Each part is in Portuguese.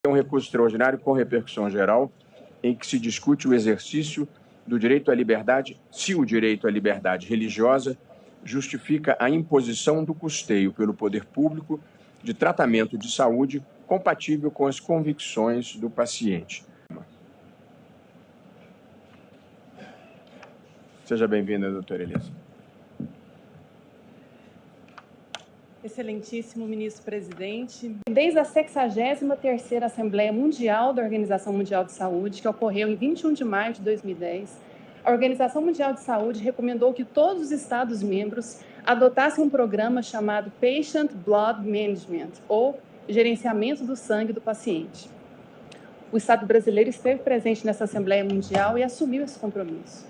É um recurso extraordinário com repercussão geral, em que se discute o exercício do direito à liberdade, se o direito à liberdade religiosa justifica a imposição do custeio pelo poder público de tratamento de saúde compatível com as convicções do paciente. Seja bem-vinda, doutora Elisa. Excelentíssimo ministro-presidente, desde a 63ª Assembleia Mundial da Organização Mundial de Saúde, que ocorreu em 21 de maio de 2010, a Organização Mundial de Saúde recomendou que todos os Estados-membros adotassem um programa chamado Patient Blood Management, ou gerenciamento do sangue do paciente. O Estado brasileiro esteve presente nessa Assembleia Mundial e assumiu esse compromisso.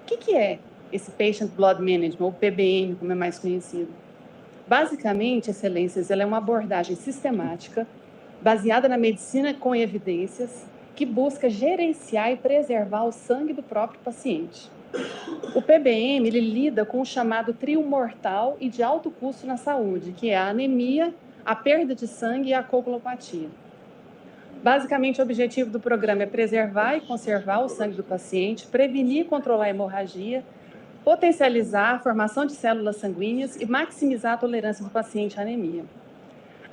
O que é esse Patient Blood Management, ou PBM, como é mais conhecido? Basicamente, excelências, ela é uma abordagem sistemática, baseada na medicina com evidências, que busca gerenciar e preservar o sangue do próprio paciente. O PBM, ele lida com o chamado trio mortal e de alto custo na saúde, que é a anemia, a perda de sangue e a coagulopatia. Basicamente, o objetivo do programa é preservar e conservar o sangue do paciente, prevenir e controlar a hemorragia, potencializar a formação de células sanguíneas e maximizar a tolerância do paciente à anemia.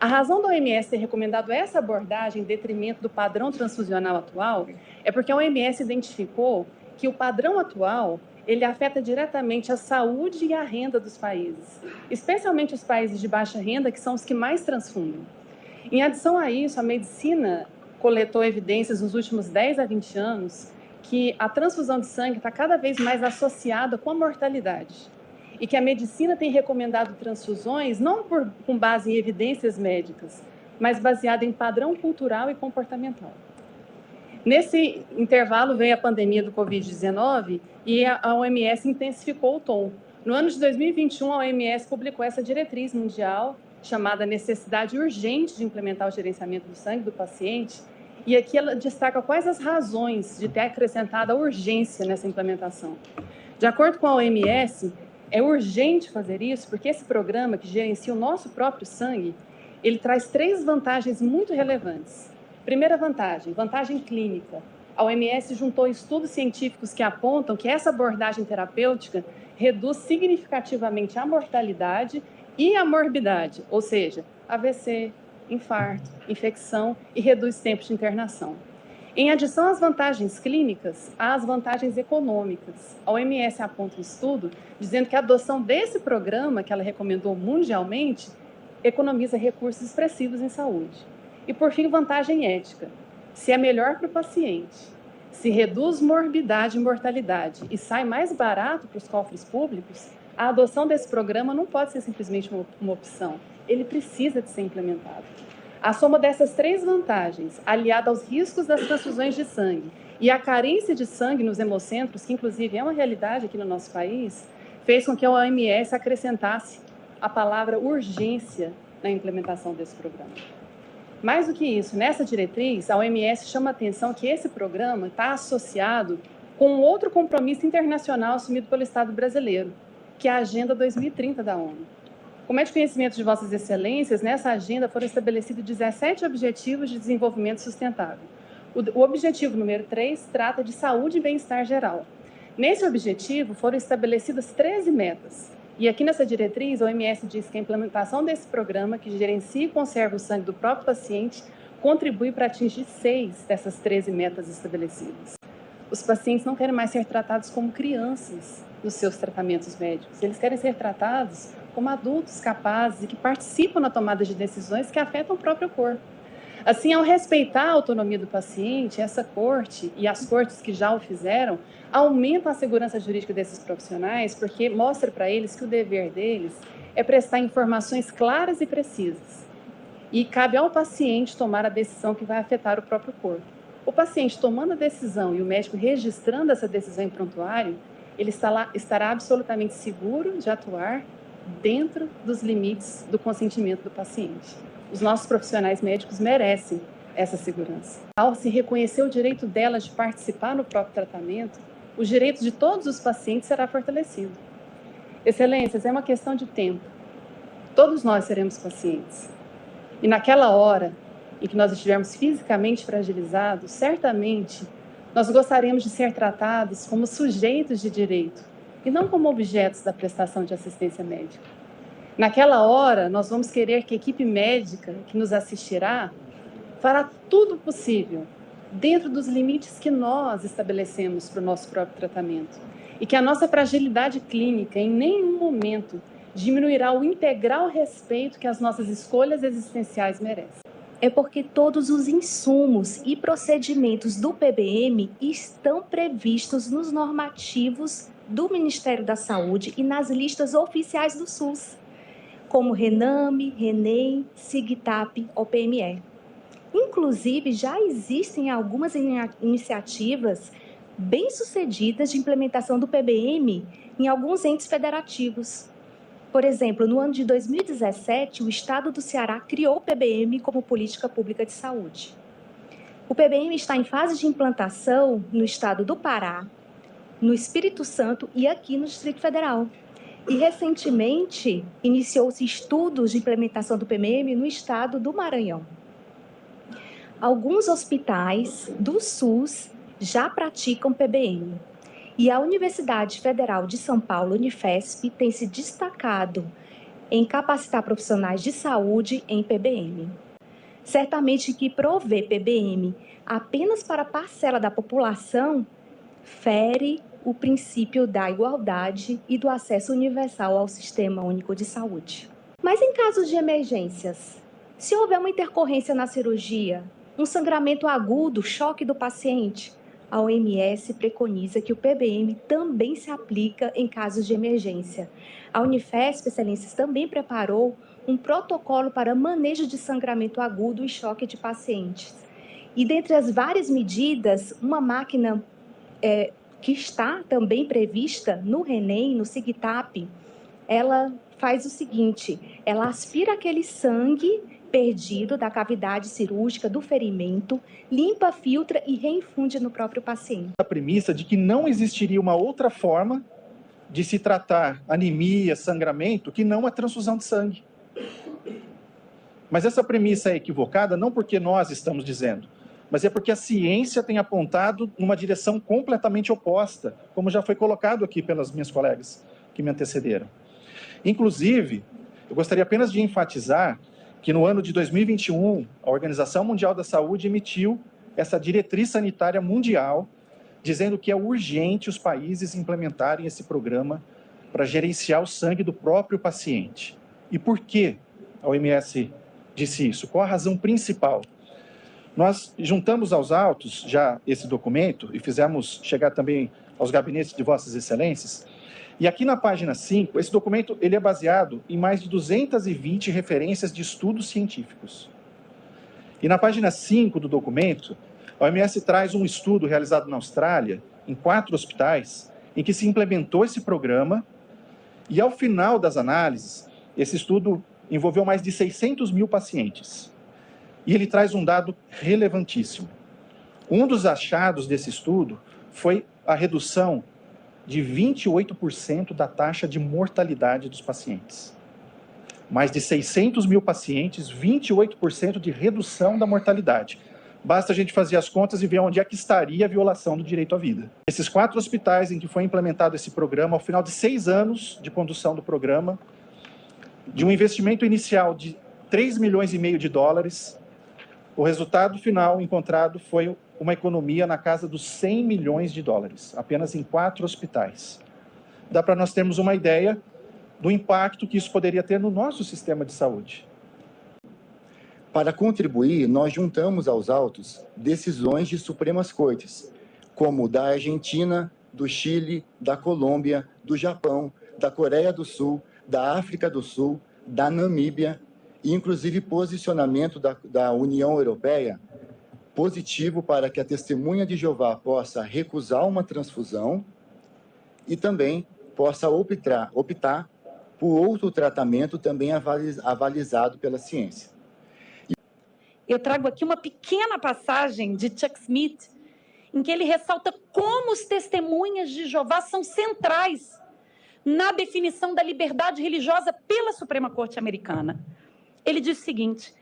A razão da OMS ter recomendado essa abordagem em detrimento do padrão transfusional atual é porque a OMS identificou que o padrão atual ele afeta diretamente a saúde e a renda dos países, especialmente os países de baixa renda, que são os que mais transfundem. Em adição a isso, a medicina coletou evidências nos últimos 10 a 20 anos que a transfusão de sangue está cada vez mais associada com a mortalidade e que a medicina tem recomendado transfusões não com base em evidências médicas, mas baseada em padrão cultural e comportamental. Nesse intervalo veio a pandemia do Covid-19 e a OMS intensificou o tom. No ano de 2021, a OMS publicou essa diretriz mundial chamada necessidade urgente de implementar o gerenciamento do sangue do paciente. E aqui ela destaca quais as razões de ter acrescentado a urgência nessa implementação. De acordo com a OMS, é urgente fazer isso porque esse programa, que gerencia o nosso próprio sangue, ele traz 3 vantagens muito relevantes. Primeira vantagem clínica. A OMS juntou estudos científicos que apontam que essa abordagem terapêutica reduz significativamente a mortalidade e a morbidade, ou seja, AVC, infarto, infecção e reduz tempos de internação. Em adição às vantagens clínicas, há as vantagens econômicas. A OMS aponta um estudo dizendo que a adoção desse programa, que ela recomendou mundialmente, economiza recursos expressivos em saúde. E, por fim, vantagem ética. Se é melhor para o paciente, se reduz morbidade e mortalidade e sai mais barato para os cofres públicos, a adoção desse programa não pode ser simplesmente uma opção. Ele precisa de ser implementado. A soma dessas 3 vantagens, aliada aos riscos das transfusões de sangue e a carência de sangue nos hemocentros, que inclusive é uma realidade aqui no nosso país, fez com que a OMS acrescentasse a palavra urgência na implementação desse programa. Mais do que isso, nessa diretriz, a OMS chama a atenção que esse programa está associado com um outro compromisso internacional assumido pelo Estado brasileiro, que é a Agenda 2030 da ONU. Como é de conhecimento de Vossas Excelências, nessa agenda foram estabelecidos 17 Objetivos de Desenvolvimento Sustentável. O objetivo número 3 trata de saúde e bem-estar geral. Nesse objetivo foram estabelecidas 13 metas. E aqui nessa diretriz, a OMS diz que a implementação desse programa, que gerencia e conserva o sangue do próprio paciente, contribui para atingir 6 dessas 13 metas estabelecidas. Os pacientes não querem mais ser tratados como crianças nos seus tratamentos médicos. Eles querem ser tratados como adultos capazes e que participam na tomada de decisões que afetam o próprio corpo. Assim, ao respeitar a autonomia do paciente, essa corte e as cortes que já o fizeram aumentam a segurança jurídica desses profissionais, porque mostra para eles que o dever deles é prestar informações claras e precisas. E cabe ao paciente tomar a decisão que vai afetar o próprio corpo. O paciente tomando a decisão e o médico registrando essa decisão em prontuário, ele estará absolutamente seguro de atuar dentro dos limites do consentimento do paciente. Os nossos profissionais médicos merecem essa segurança. Ao se reconhecer o direito delas de participar no próprio tratamento, o direito de todos os pacientes será fortalecido. Excelências, é uma questão de tempo. Todos nós seremos pacientes. E naquela hora, em que nós estivermos fisicamente fragilizados, certamente nós gostaríamos de ser tratados como sujeitos de direito e não como objetos da prestação de assistência médica. Naquela hora, nós vamos querer que a equipe médica que nos assistirá fará tudo possível dentro dos limites que nós estabelecemos para o nosso próprio tratamento e que a nossa fragilidade clínica em nenhum momento diminuirá o integral respeito que as nossas escolhas existenciais merecem. É porque todos os insumos e procedimentos do PBM estão previstos nos normativos do Ministério da Saúde e nas listas oficiais do SUS, como RENAME, RENEM, SIGTAP ou PME. Inclusive, já existem algumas iniciativas bem-sucedidas de implementação do PBM em alguns entes federativos. Por exemplo, no ano de 2017, o Estado do Ceará criou o PBM como política pública de saúde. O PBM está em fase de implantação no estado do Pará, no Espírito Santo e aqui no Distrito Federal. E, recentemente, iniciou-se estudos de implementação do PBM no estado do Maranhão. Alguns hospitais do SUS já praticam PBM. E a Universidade Federal de São Paulo, Unifesp, tem se destacado em capacitar profissionais de saúde em PBM. Certamente que prover PBM apenas para parcela da população fere o princípio da igualdade e do acesso universal ao Sistema Único de Saúde. Mas em casos de emergências, se houver uma intercorrência na cirurgia, um sangramento agudo, choque do paciente, a OMS preconiza que o PBM também se aplica em casos de emergência. A Unifesp, excelências, também preparou um protocolo para manejo de sangramento agudo e choque de pacientes. E dentre as várias medidas, uma máquina que está também prevista no RENEM, no SIGTAP, ela faz o seguinte, ela aspira aquele sangue perdido da cavidade cirúrgica, do ferimento, limpa, filtra e reinfunde no próprio paciente. A premissa de que não existiria uma outra forma de se tratar anemia, sangramento, que não a transfusão de sangue. Mas essa premissa é equivocada não porque nós estamos dizendo, mas é porque a ciência tem apontado numa direção completamente oposta, como já foi colocado aqui pelas minhas colegas que me antecederam. Inclusive, eu gostaria apenas de enfatizar que no ano de 2021, a Organização Mundial da Saúde emitiu essa diretriz sanitária mundial, dizendo que é urgente os países implementarem esse programa para gerenciar o sangue do próprio paciente. E por que a OMS disse isso? Qual a razão principal? Nós juntamos aos autos já esse documento e fizemos chegar também aos gabinetes de vossas excelências. E aqui na página 5, esse documento ele é baseado em mais de 220 referências de estudos científicos. E na página 5 do documento, a OMS traz um estudo realizado na Austrália, em 4 hospitais, em que se implementou esse programa, e ao final das análises, esse estudo envolveu mais de 600 mil pacientes. E ele traz um dado relevantíssimo. Um dos achados desse estudo foi a redução de 28% da taxa de mortalidade dos pacientes. Mais de 600 mil pacientes, 28% de redução da mortalidade. Basta a gente fazer as contas e ver onde é que estaria a violação do direito à vida. Esses 4 hospitais em que foi implementado esse programa, ao final de 6 anos de condução do programa, de um investimento inicial de 3 milhões e meio de dólares, o resultado final encontrado foi uma economia na casa dos 100 milhões de dólares, apenas em 4 hospitais. Dá para nós termos uma ideia do impacto que isso poderia ter no nosso sistema de saúde. Para contribuir, nós juntamos aos autos decisões de Supremas Cortes, como da Argentina, do Chile, da Colômbia, do Japão, da Coreia do Sul, da África do Sul, da Namíbia, e inclusive posicionamento da União Europeia positivo para que a testemunha de Jeová possa recusar uma transfusão e também possa optar por outro tratamento também avalizado pela ciência. Eu trago aqui uma pequena passagem de Chuck Smith, em que ele ressalta como os testemunhas de Jeová são centrais na definição da liberdade religiosa pela Suprema Corte Americana. Ele diz o seguinte: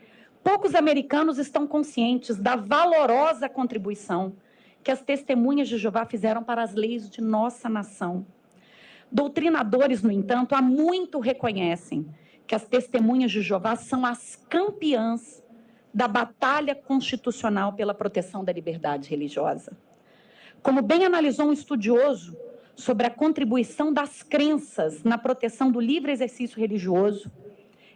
Poucos americanos estão conscientes da valorosa contribuição que as testemunhas de Jeová fizeram para as leis de nossa nação. Doutrinadores, no entanto, há muito reconhecem que as testemunhas de Jeová são as campeãs da batalha constitucional pela proteção da liberdade religiosa. Como bem analisou um estudioso sobre a contribuição das crenças na proteção do livre exercício religioso,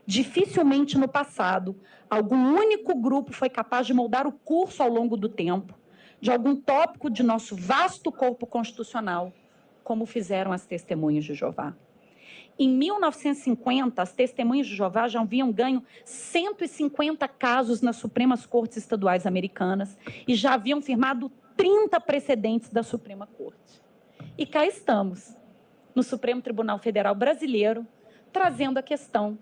dificilmente no passado algum único grupo foi capaz de moldar o curso ao longo do tempo de algum tópico de nosso vasto corpo constitucional, como fizeram as testemunhas de Jeová. Em 1950, as testemunhas de Jeová já haviam ganho 150 casos nas Supremas Cortes Estaduais Americanas e já haviam firmado 30 precedentes da Suprema Corte. E cá estamos, no Supremo Tribunal Federal Brasileiro, trazendo a questão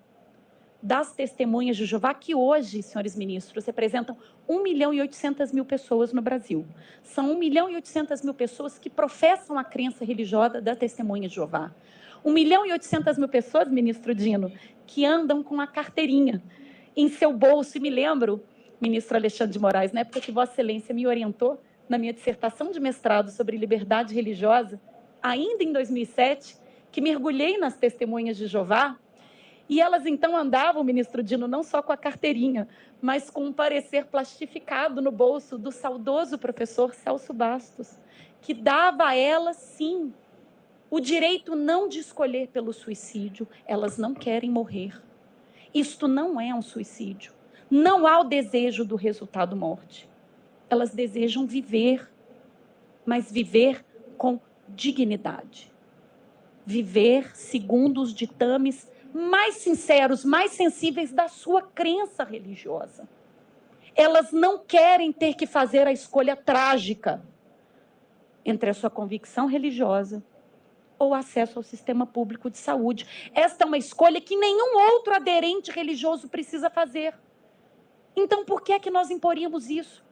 das testemunhas de Jeová, que hoje, senhores ministros, representam 1.800.000 pessoas no Brasil. São 1.800.000 pessoas que professam a crença religiosa da testemunha de Jeová. 1.800.000 pessoas, ministro Dino, que andam com a carteirinha em seu bolso. E me lembro, ministro Alexandre de Moraes, na época que Vossa Excelência me orientou na minha dissertação de mestrado sobre liberdade religiosa, ainda em 2007, que mergulhei nas testemunhas de Jeová. E elas, então, andavam, ministro Dino, não só com a carteirinha, mas com um parecer plastificado no bolso do saudoso professor Celso Bastos, que dava a elas, sim, o direito não de escolher pelo suicídio. Elas não querem morrer. Isto não é um suicídio. Não há o desejo do resultado morte. Elas desejam viver, mas viver com dignidade. Viver segundo os ditames mais sinceros, mais sensíveis da sua crença religiosa. Elas não querem ter que fazer a escolha trágica entre a sua convicção religiosa ou acesso ao sistema público de saúde. Esta é uma escolha que nenhum outro aderente religioso precisa fazer. Então, por que é que nós imporíamos isso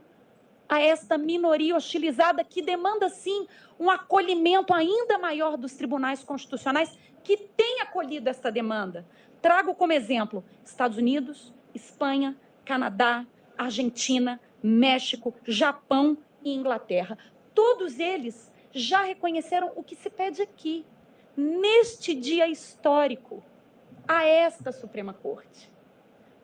a esta minoria hostilizada que demanda, sim, um acolhimento ainda maior dos tribunais constitucionais que têm acolhido esta demanda? Trago como exemplo Estados Unidos, Espanha, Canadá, Argentina, México, Japão e Inglaterra. Todos eles já reconheceram o que se pede aqui, neste dia histórico, a esta Suprema Corte.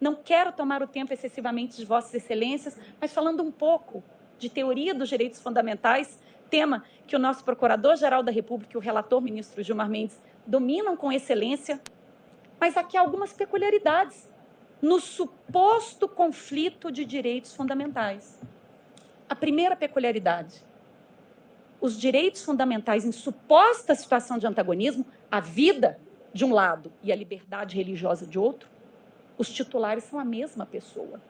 Não quero tomar o tempo excessivamente de Vossas Excelências, mas falando um pouco de teoria dos direitos fundamentais, tema que o nosso Procurador-Geral da República e o relator, ministro Gilmar Mendes, dominam com excelência, mas aqui há algumas peculiaridades no suposto conflito de direitos fundamentais. A primeira peculiaridade: os direitos fundamentais em suposta situação de antagonismo, a vida de um lado e a liberdade religiosa de outro, os titulares são a mesma pessoa.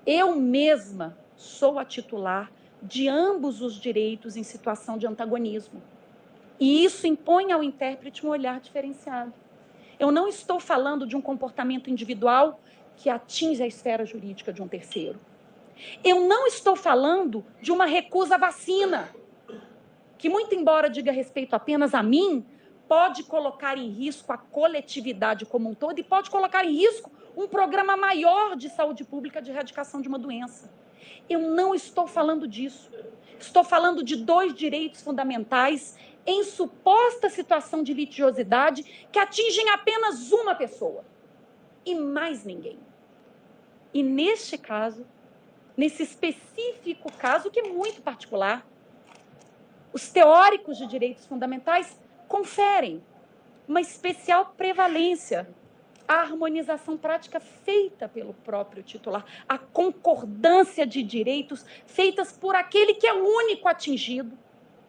Eu mesma sou a titular de ambos os direitos em situação de antagonismo. E isso impõe ao intérprete um olhar diferenciado. Eu não estou falando de um comportamento individual que atinge a esfera jurídica de um terceiro. Eu não estou falando de uma recusa à vacina, que, muito embora diga respeito apenas a mim, pode colocar em risco a coletividade como um todo e pode colocar em risco um programa maior de saúde pública de erradicação de uma doença. Eu não estou falando disso. Estou falando de dois direitos fundamentais em suposta situação de litigiosidade que atingem apenas uma pessoa e mais ninguém. E neste caso, nesse específico caso, que é muito particular, os teóricos de direitos fundamentais conferem uma especial prevalência à harmonização prática feita pelo próprio titular, a concordância de direitos feitas por aquele que é o único atingido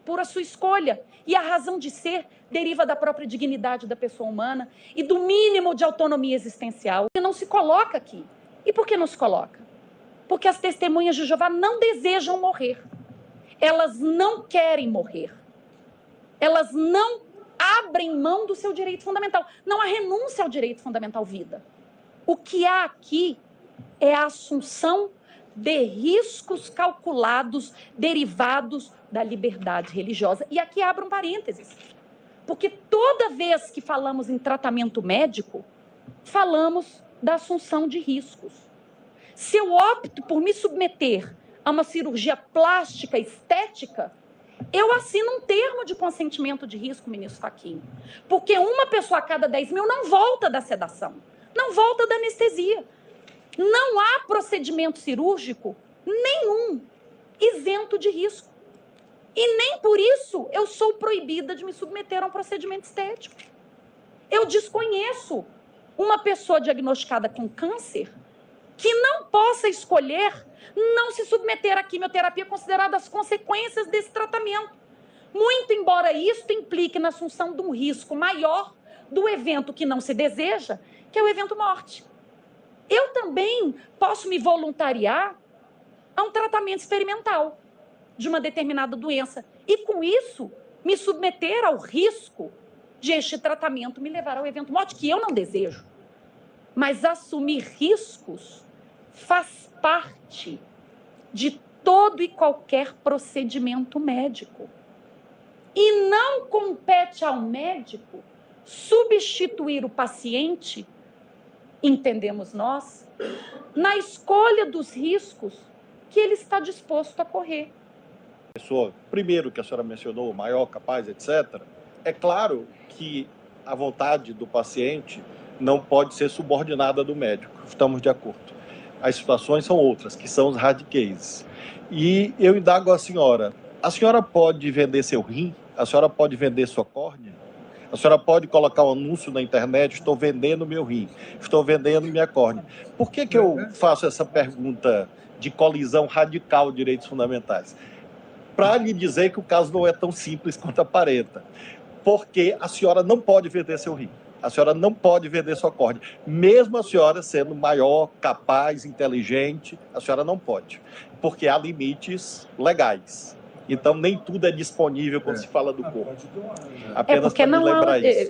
por a sua escolha. E a razão de ser deriva da própria dignidade da pessoa humana e do mínimo de autonomia existencial. E não se coloca aqui. E por que não se coloca? Porque as testemunhas de Jeová não desejam morrer. Elas não querem morrer. Elas não abrem mão do seu direito fundamental. Não há renúncia ao direito fundamental vida. O que há aqui é a assunção de riscos calculados derivados da liberdade religiosa. E aqui abro um parênteses, porque toda vez que falamos em tratamento médico, falamos da assunção de riscos. Se eu opto por me submeter a uma cirurgia plástica estética, eu assino um termo de consentimento de risco, ministro Fachin. Porque uma pessoa a cada 10 mil não volta da sedação, não volta da anestesia. Não há procedimento cirúrgico nenhum isento de risco. E nem por isso eu sou proibida de me submeter a um procedimento estético. Eu desconheço uma pessoa diagnosticada com câncer que não possa escolher não se submeter à quimioterapia, considerada as consequências desse tratamento. Muito embora isto implique na assunção de um risco maior do evento que não se deseja, que é o evento morte. Eu também posso me voluntariar a um tratamento experimental de uma determinada doença e, com isso, me submeter ao risco de este tratamento me levar ao evento morte, que eu não desejo. Mas assumir riscos faz parte de todo e qualquer procedimento médico. E não compete ao médico substituir o paciente, entendemos nós, na escolha dos riscos que ele está disposto a correr. Pessoa, primeiro que a senhora mencionou, maior, capaz, etc., é claro que a vontade do paciente não pode ser subordinada do médico, estamos de acordo. As situações são outras, que são os hard cases. E eu indago a senhora pode vender seu rim? A senhora pode vender sua córnea? A senhora pode colocar um anúncio na internet, estou vendendo meu rim, estou vendendo minha córnea. Por que eu faço essa pergunta de colisão radical de direitos fundamentais? Para lhe dizer que o caso não é tão simples quanto aparenta. Porque a senhora não pode vender seu rim. A senhora não pode vender sua córnea. Mesmo a senhora sendo maior, capaz, inteligente, a senhora não pode. Porque há limites legais. Então, nem tudo é disponível quando se fala do corpo. Apenas para me lembrar isso.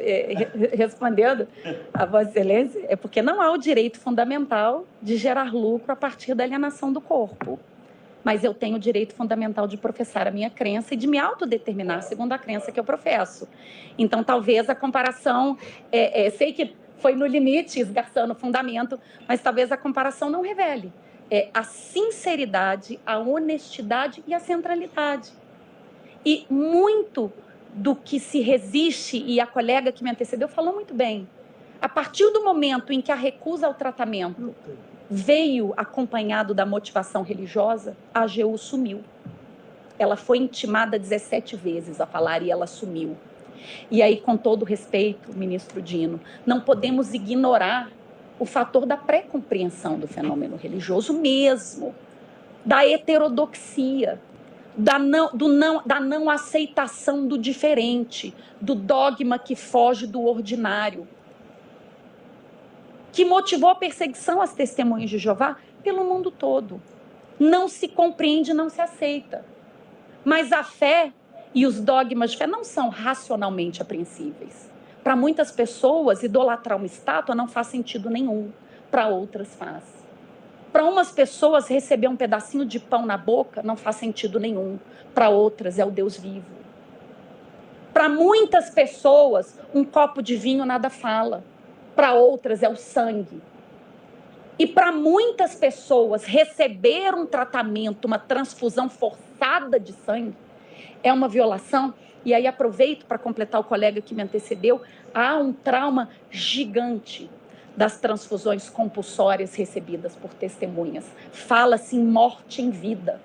Respondendo a Vossa Excelência, é porque não há o direito fundamental de gerar lucro a partir da alienação do corpo. Mas eu tenho o direito fundamental de professar a minha crença e de me autodeterminar segundo a crença que eu professo. Então, talvez a comparação, sei que foi no limite, esgarçando o fundamento, mas talvez a comparação não revele a sinceridade, a honestidade e a centralidade. E muito do que se resiste, e a colega que me antecedeu falou muito bem, a partir do momento em que a recusa ao tratamento veio acompanhado da motivação religiosa, a AGU sumiu. Ela foi intimada 17 vezes a falar e ela sumiu. E aí, com todo respeito, ministro Dino, não podemos ignorar o fator da pré-compreensão do fenômeno religioso mesmo, da heterodoxia, da não aceitação do diferente, do dogma que foge do ordinário, que motivou a perseguição às testemunhas de Jeová pelo mundo todo. Não se compreende, não se aceita. Mas a fé e os dogmas de fé não são racionalmente apreensíveis. Para muitas pessoas, idolatrar uma estátua não faz sentido nenhum. Para outras faz. Para umas pessoas, receber um pedacinho de pão na boca não faz sentido nenhum. Para outras, é o Deus vivo. Para muitas pessoas, um copo de vinho nada fala. Para outras é o sangue. E para muitas pessoas, receber um tratamento, uma transfusão forçada de sangue, é uma violação. E aí aproveito para completar o colega que me antecedeu, há um trauma gigante das transfusões compulsórias recebidas por testemunhas. Fala-se em morte em vida,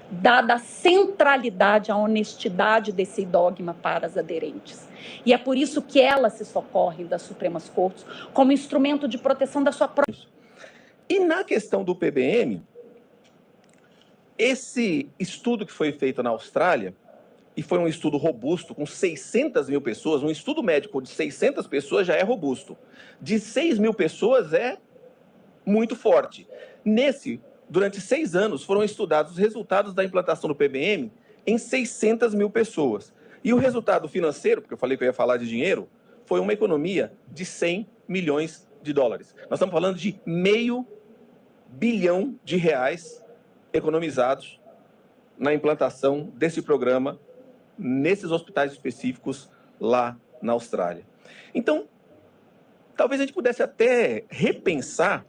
dada a centralidade, a honestidade desse dogma para as aderentes. E é por isso que elas se socorrem das Supremas Cortes como instrumento de proteção da sua própria... E na questão do PBM, esse estudo que foi feito na Austrália, e foi um estudo robusto, com 600 mil pessoas, um estudo médico de 600 pessoas já é robusto. De 6 mil pessoas é muito forte. Nesse, durante 6 anos, foram estudados os resultados da implantação do PBM em 600 mil pessoas. E o resultado financeiro, porque eu falei que eu ia falar de dinheiro, foi uma economia de 100 milhões de dólares. Nós estamos falando de R$500 bilhão economizados na implantação desse programa nesses hospitais específicos lá na Austrália. Então, talvez a gente pudesse até repensar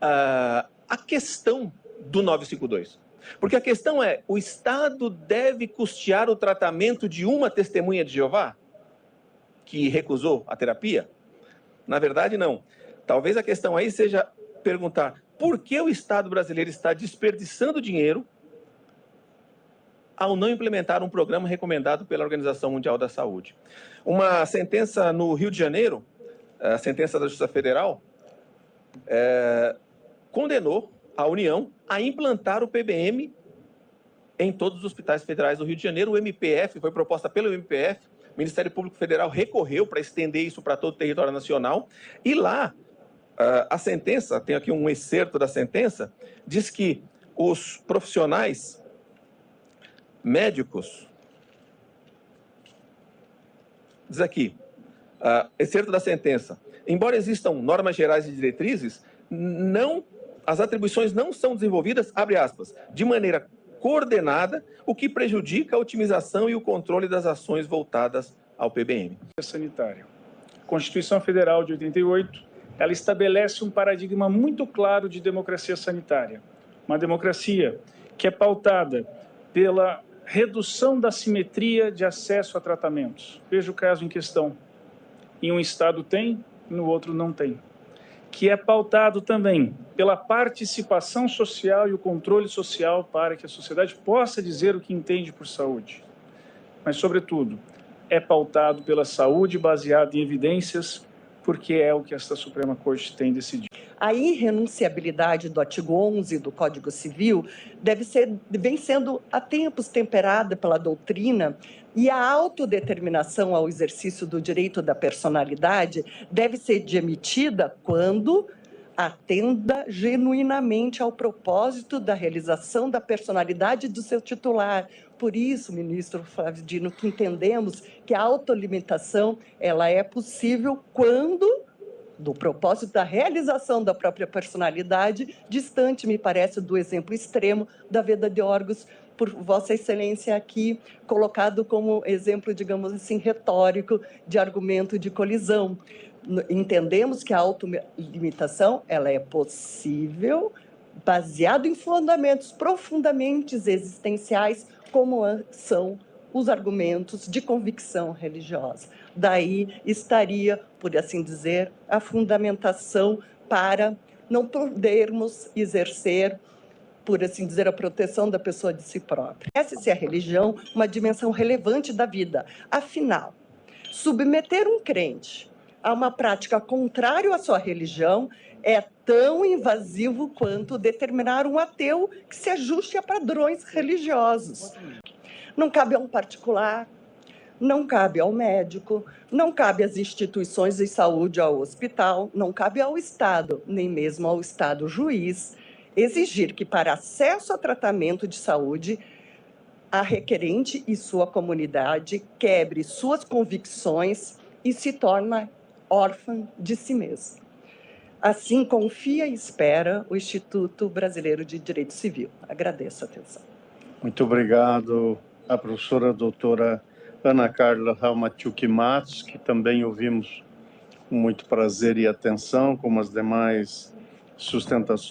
a questão do 952. Porque a questão é, o Estado deve custear o tratamento de uma testemunha de Jeová que recusou a terapia? Na verdade, não. Talvez a questão aí seja perguntar por que o Estado brasileiro está desperdiçando dinheiro ao não implementar um programa recomendado pela Organização Mundial da Saúde. Uma sentença no Rio de Janeiro, a sentença da Justiça Federal, condenou a União a implantar o PBM em todos os hospitais federais do Rio de Janeiro. O MPF, foi proposta pelo MPF, o Ministério Público Federal recorreu para estender isso para todo o território nacional, e lá a sentença, tem aqui um excerto da sentença, diz que os profissionais médicos, diz aqui, excerto da sentença, embora existam normas gerais e diretrizes, as atribuições não são desenvolvidas, abre aspas, de maneira coordenada, o que prejudica a otimização e o controle das ações voltadas ao PBM. Sanitária. A Constituição Federal de 88, ela estabelece um paradigma muito claro de democracia sanitária. Uma democracia que é pautada pela redução da assimetria de acesso a tratamentos. Veja o caso em questão. Em um estado tem, no outro não tem. Que é pautado também pela participação social e o controle social para que a sociedade possa dizer o que entende por saúde. Mas, sobretudo, é pautado pela saúde baseada em evidências, porque é o que esta Suprema Corte tem decidido. A irrenunciabilidade do artigo 11 do Código Civil vem sendo há tempos temperada pela doutrina, e a autodeterminação ao exercício do direito da personalidade deve ser admitida quando atenda genuinamente ao propósito da realização da personalidade do seu titular. Por isso, ministro Flávio Dino, que entendemos que a autolimitação ela é possível quando do propósito da realização da própria personalidade, distante, me parece, do exemplo extremo da venda de órgãos por Vossa Excelência aqui, colocado como exemplo, digamos assim, retórico de argumento de colisão. Entendemos que a autolimitação ela é possível, baseado em fundamentos profundamente existenciais, como são os argumentos de convicção religiosa. Daí estaria, por assim dizer, a fundamentação para não podermos exercer, por assim dizer, a proteção da pessoa de si própria. Essa é a religião, uma dimensão relevante da vida. Afinal, submeter um crente a uma prática contrária à sua religião é tão invasivo quanto determinar um ateu que se ajuste a padrões religiosos. Não cabe a um particular, não cabe ao médico, não cabe às instituições de saúde, ao hospital, não cabe ao Estado, nem mesmo ao Estado juiz, exigir que, para acesso a tratamento de saúde, a requerente e sua comunidade quebre suas convicções e se torne órfã de si mesmo. Assim, confia e espera o Instituto Brasileiro de Direito Civil. Agradeço a atenção. Muito obrigado à professora doutora Ana Carla Raumatchuk Matos, que também ouvimos com muito prazer e atenção, como as demais sustentações.